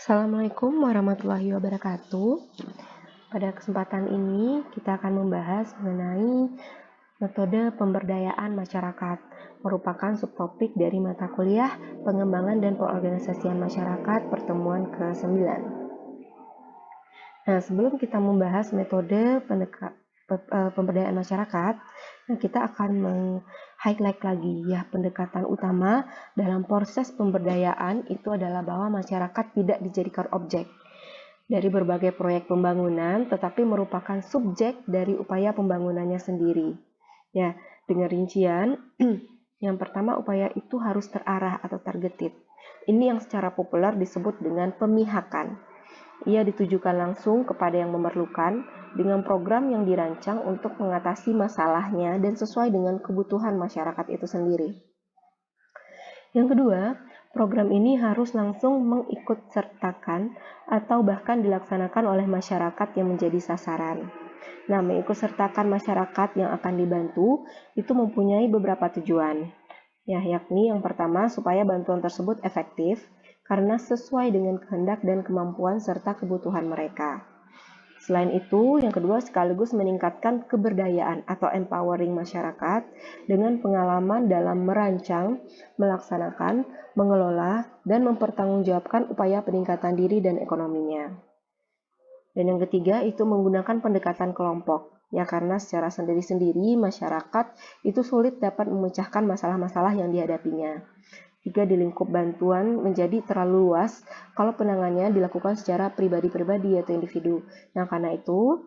Assalamualaikum warahmatullahi wabarakatuh. Pada kesempatan ini kita akan membahas mengenai metode pemberdayaan masyarakat, merupakan subtopik dari mata kuliah Pengembangan dan Pengorganisasian Masyarakat pertemuan ke-9. Nah, sebelum kita membahas metode pemberdayaan masyarakat, kita akan meng-highlight lagi ya pendekatan utama dalam proses pemberdayaan itu adalah bahwa masyarakat tidak dijadikan objek dari berbagai proyek pembangunan, tetapi merupakan subjek dari upaya pembangunannya sendiri. Ya, dengan rincian, yang pertama upaya itu harus terarah atau targeted. Ini yang secara populer disebut dengan pemihakan. Ia ditujukan langsung kepada yang memerlukan dengan program yang dirancang untuk mengatasi masalahnya dan sesuai dengan kebutuhan masyarakat itu sendiri. Yang kedua, program ini harus langsung mengikutsertakan atau bahkan dilaksanakan oleh masyarakat yang menjadi sasaran. Nah, mengikutsertakan masyarakat yang akan dibantu itu mempunyai beberapa tujuan. Ya, yakni yang pertama supaya bantuan tersebut efektif karena sesuai dengan kehendak dan kemampuan serta kebutuhan mereka. Selain itu, yang kedua sekaligus meningkatkan keberdayaan atau empowering masyarakat dengan pengalaman dalam merancang, melaksanakan, mengelola, dan mempertanggungjawabkan upaya peningkatan diri dan ekonominya. Dan yang ketiga itu menggunakan pendekatan kelompok. Ya, karena secara sendiri-sendiri masyarakat itu sulit dapat memecahkan masalah-masalah yang dihadapinya. Jika di lingkup bantuan menjadi terlalu luas kalau penanganannya dilakukan secara pribadi-pribadi atau individu. Nah, karena itu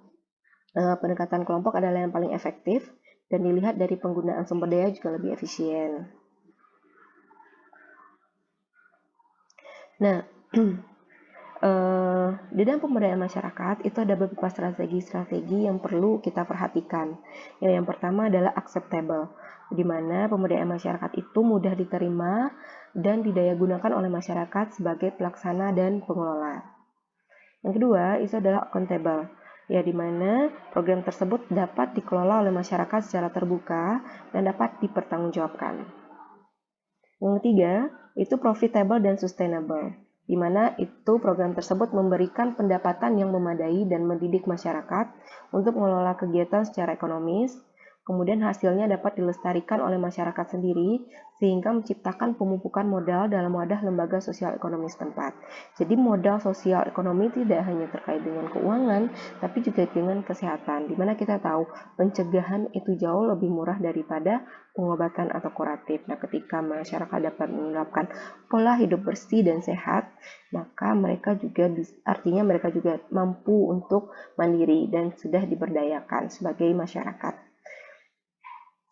pendekatan kelompok adalah yang paling efektif dan dilihat dari penggunaan sumber daya juga lebih efisien. Nah, di dalam pemberdayaan masyarakat itu ada beberapa strategi yang perlu kita perhatikan. Yang pertama adalah acceptable, di mana pemberdayaan masyarakat itu mudah diterima dan didayagunakan oleh masyarakat sebagai pelaksana dan pengelola. Yang kedua itu adalah accountable, ya di mana program tersebut dapat dikelola oleh masyarakat secara terbuka dan dapat dipertanggungjawabkan. Yang ketiga itu profitable dan sustainable, di mana itu program tersebut memberikan pendapatan yang memadai dan mendidik masyarakat untuk mengelola kegiatan secara ekonomis, kemudian hasilnya dapat dilestarikan oleh masyarakat sendiri sehingga menciptakan pemupukan modal dalam wadah lembaga sosial ekonomi setempat. Jadi modal sosial ekonomi tidak hanya terkait dengan keuangan, tapi juga dengan kesehatan, di mana kita tahu pencegahan itu jauh lebih murah daripada pengobatan atau kuratif. Nah, ketika masyarakat dapat menerapkan pola hidup bersih dan sehat, maka mereka juga mampu untuk mandiri dan sudah diberdayakan sebagai masyarakat.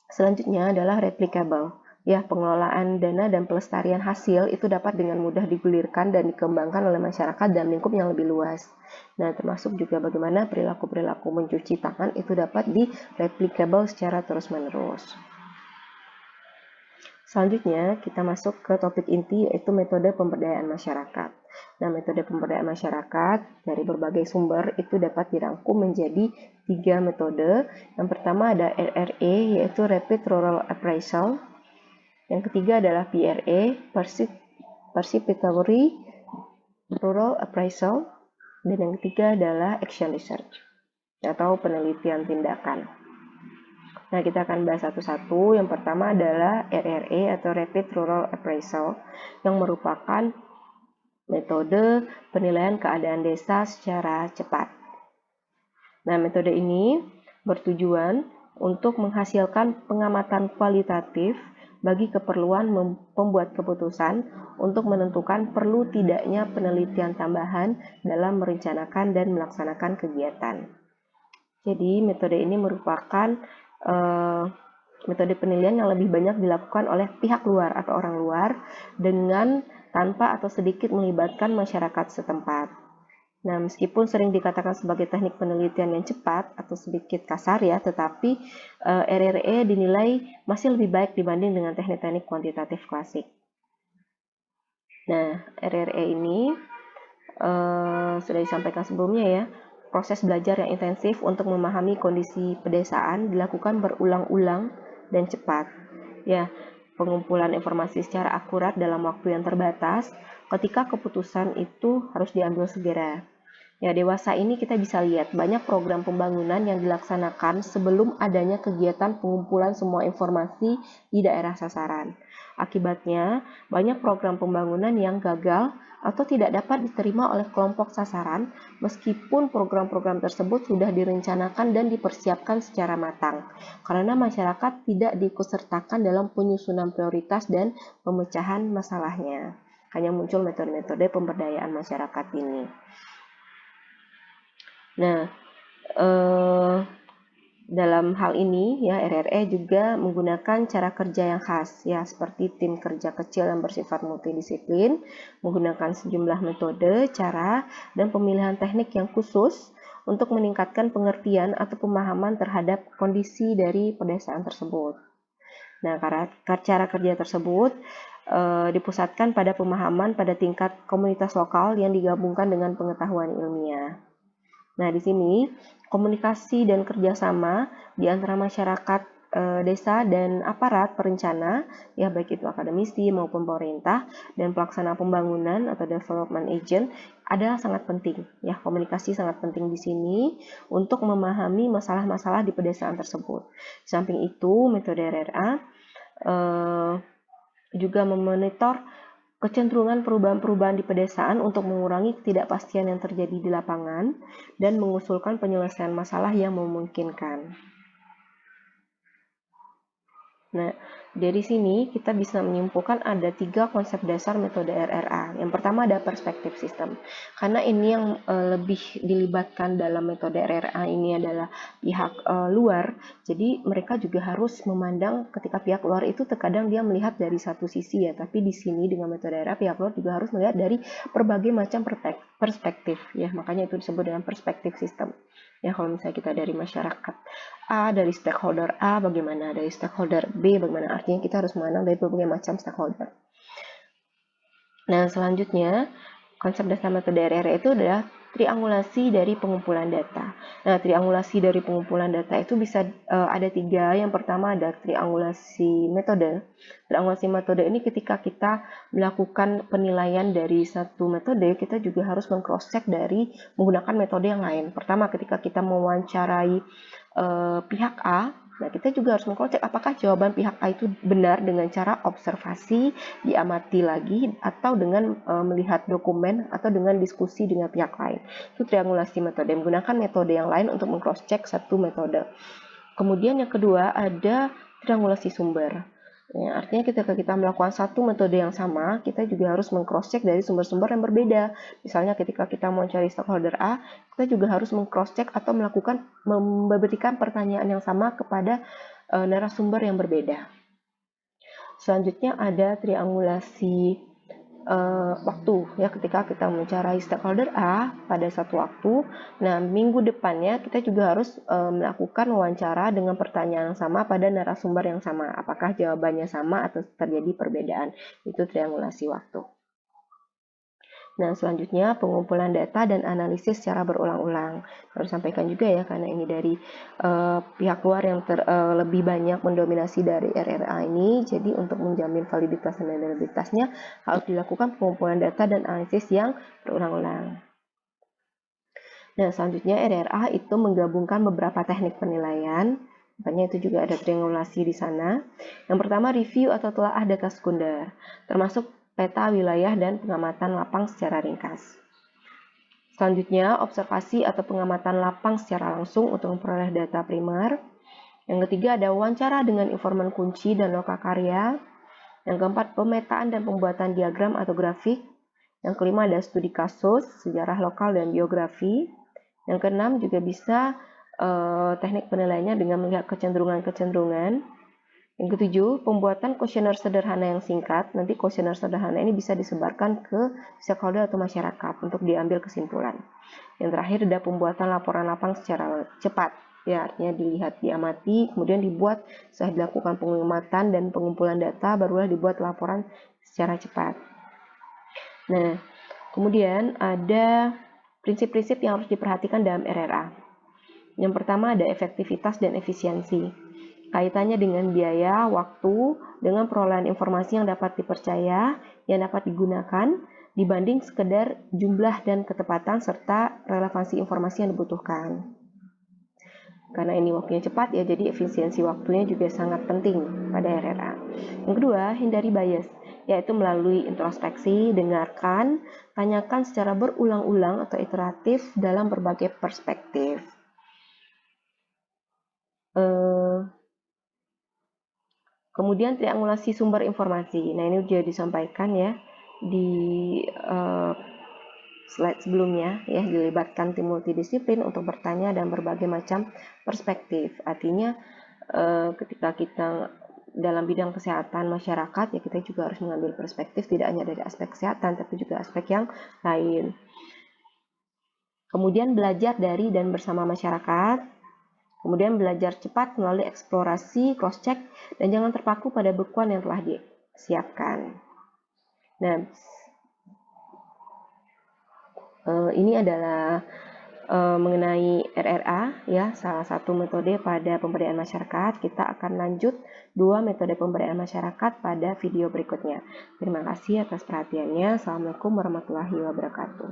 Selanjutnya adalah replicable. Ya, pengelolaan dana dan pelestarian hasil itu dapat dengan mudah digulirkan dan dikembangkan oleh masyarakat dalam lingkup yang lebih luas. Nah, termasuk juga bagaimana perilaku-perilaku mencuci tangan itu dapat di-replicable secara terus-menerus. Selanjutnya, kita masuk ke topik inti yaitu metode pemberdayaan masyarakat. Nah, metode pemberdayaan masyarakat dari berbagai sumber itu dapat dirangkum menjadi 3 metode. Yang pertama ada RRE yaitu Rapid Rural Appraisal. Yang ketiga adalah PRA, Participatory Rural Appraisal. Dan yang ketiga adalah Action Research atau penelitian tindakan. Nah, kita akan bahas satu-satu. Yang pertama adalah RRA atau Rapid Rural Appraisal yang merupakan metode penilaian keadaan desa secara cepat. Nah, metode ini bertujuan untuk menghasilkan pengamatan kualitatif bagi keperluan pembuat keputusan untuk menentukan perlu tidaknya penelitian tambahan dalam merencanakan dan melaksanakan kegiatan. Jadi, metode ini merupakan metode penilaian yang lebih banyak dilakukan oleh pihak luar atau orang luar dengan tanpa atau sedikit melibatkan masyarakat setempat. Nah, meskipun sering dikatakan sebagai teknik penelitian yang cepat atau sedikit kasar ya, tetapi RRE dinilai masih lebih baik dibanding dengan teknik-teknik kuantitatif klasik. Nah, RRE ini sudah disampaikan sebelumnya ya, proses belajar yang intensif untuk memahami kondisi pedesaan dilakukan berulang-ulang dan cepat. Ya, pengumpulan informasi secara akurat dalam waktu yang terbatas, ketika keputusan itu harus diambil segera. Ya, dewasa ini kita bisa lihat banyak program pembangunan yang dilaksanakan sebelum adanya kegiatan pengumpulan semua informasi di daerah sasaran. Akibatnya, banyak program pembangunan yang gagal atau tidak dapat diterima oleh kelompok sasaran meskipun program-program tersebut sudah direncanakan dan dipersiapkan secara matang, karena masyarakat tidak diikutsertakan dalam penyusunan prioritas dan pemecahan masalahnya. Hanya muncul metode-metode pemberdayaan masyarakat ini. Nah, dalam hal ini ya RRE juga menggunakan cara kerja yang khas ya, seperti tim kerja kecil yang bersifat multidisiplin, menggunakan sejumlah metode, cara, dan pemilihan teknik yang khusus untuk meningkatkan pengertian atau pemahaman terhadap kondisi dari pedesaan tersebut. Nah, cara kerja tersebut dipusatkan pada pemahaman pada tingkat komunitas lokal yang digabungkan dengan pengetahuan ilmiah. Nah, di sini komunikasi dan kerjasama di antara masyarakat desa dan aparat perencana, ya baik itu akademisi maupun pemerintah dan pelaksana pembangunan atau development agent adalah sangat penting. Ya, komunikasi sangat penting di sini untuk memahami masalah-masalah di pedesaan tersebut. Di samping itu, metode RRA juga memonitor kecenderungan perubahan-perubahan di pedesaan untuk mengurangi ketidakpastian yang terjadi di lapangan dan mengusulkan penyelesaian masalah yang memungkinkan. Nah, dari sini kita bisa menyimpulkan ada 3 konsep dasar metode RRA. Yang pertama ada perspektif sistem. Karena ini yang lebih dilibatkan dalam metode RRA ini adalah pihak luar, jadi mereka juga harus memandang ketika pihak luar itu terkadang dia melihat dari satu sisi ya, tapi di sini dengan metode RRA pihak luar juga harus melihat dari berbagai macam perspektif ya, makanya itu disebut dengan perspektif sistem. Ya, kalau misalnya kita dari masyarakat A, dari stakeholder A, bagaimana dari stakeholder B, bagaimana, artinya kita harus memandang dari berbagai macam stakeholder. Nah, selanjutnya, konsep dasar metode RRA itu adalah triangulasi dari pengumpulan data. Nah, triangulasi dari pengumpulan data itu bisa ada 3. Yang pertama ada triangulasi metode. Triangulasi metode ini ketika kita melakukan penilaian dari satu metode, kita juga harus meng-cross-check dari menggunakan metode yang lain. Pertama, ketika kita mewawancarai pihak A, nah kita juga harus meng-cross-check apakah jawaban pihak A itu benar dengan cara observasi, diamati lagi, atau dengan melihat dokumen, atau dengan diskusi dengan pihak lain. Itu triangulasi metode, menggunakan metode yang lain untuk meng-cross-check satu metode. Kemudian yang kedua ada triangulasi sumber. Ya, artinya ketika kita melakukan satu metode yang sama, kita juga harus meng-cross-check dari sumber-sumber yang berbeda. Misalnya ketika kita mau cari stakeholder A, kita juga harus meng-cross-check atau memberikan pertanyaan yang sama kepada narasumber yang berbeda. Selanjutnya ada triangulasi waktu ya, ketika kita mencari stakeholder A pada satu waktu. Nah, minggu depannya kita juga harus melakukan wawancara dengan pertanyaan yang sama pada narasumber yang sama. Apakah jawabannya sama atau terjadi perbedaan? Itu triangulasi waktu. Nah, selanjutnya pengumpulan data dan analisis secara berulang-ulang. Harus sampaikan juga ya, karena ini dari pihak luar yang lebih banyak mendominasi dari RRA ini. Jadi untuk menjamin validitas dan integritasnya harus dilakukan pengumpulan data dan analisis yang berulang-ulang. Nah, selanjutnya RRA itu menggabungkan beberapa teknik penilaian. Makanya itu juga ada triangulasi di sana. Yang pertama, review atau telaah data sekunder, termasuk peta wilayah dan pengamatan lapang secara ringkas. Selanjutnya, observasi atau pengamatan lapang secara langsung untuk memperoleh data primer. Yang ketiga, ada wawancara dengan informan kunci dan lokakarya. Yang keempat, pemetaan dan pembuatan diagram atau grafik. Yang kelima, ada studi kasus, sejarah lokal dan biografi. Yang keenam juga bisa teknik penilaiannya dengan melihat kecenderungan-kecenderungan. Yang ketujuh, pembuatan kuesioner sederhana yang singkat. Nanti kuesioner sederhana ini bisa disebarkan ke stakeholder atau masyarakat untuk diambil kesimpulan. Yang terakhir ada pembuatan laporan lapang secara cepat. Ya, artinya dilihat, diamati, kemudian dibuat setelah dilakukan pengamatan dan pengumpulan data, barulah dibuat laporan secara cepat. Nah, kemudian ada prinsip-prinsip yang harus diperhatikan dalam RRA. Yang pertama ada efektivitas dan efisiensi. kaitannya dengan biaya, waktu, dengan perolehan informasi yang dapat dipercaya, yang dapat digunakan, dibanding sekedar jumlah dan ketepatan serta relevansi informasi yang dibutuhkan. Karena ini waktunya cepat ya, jadi efisiensi waktunya juga sangat penting pada RRA. Yang kedua, hindari bias, yaitu melalui introspeksi, dengarkan, tanyakan secara berulang-ulang atau iteratif dalam berbagai perspektif. Kemudian triangulasi sumber informasi. Nah, ini sudah disampaikan ya di slide sebelumnya ya, dilibatkan tim multidisiplin untuk bertanya dan berbagai macam perspektif. Artinya ketika kita dalam bidang kesehatan masyarakat ya, kita juga harus mengambil perspektif tidak hanya dari aspek kesehatan tapi juga aspek yang lain. Kemudian belajar dari dan bersama masyarakat. Kemudian belajar cepat melalui eksplorasi, cross-check, dan jangan terpaku pada bekuan yang telah disiapkan. Nah, ini adalah mengenai RRA, ya, salah satu metode pada pemberdayaan masyarakat. Kita akan lanjut 2 metode pemberdayaan masyarakat pada video berikutnya. Terima kasih atas perhatiannya. Assalamualaikum warahmatullahi wabarakatuh.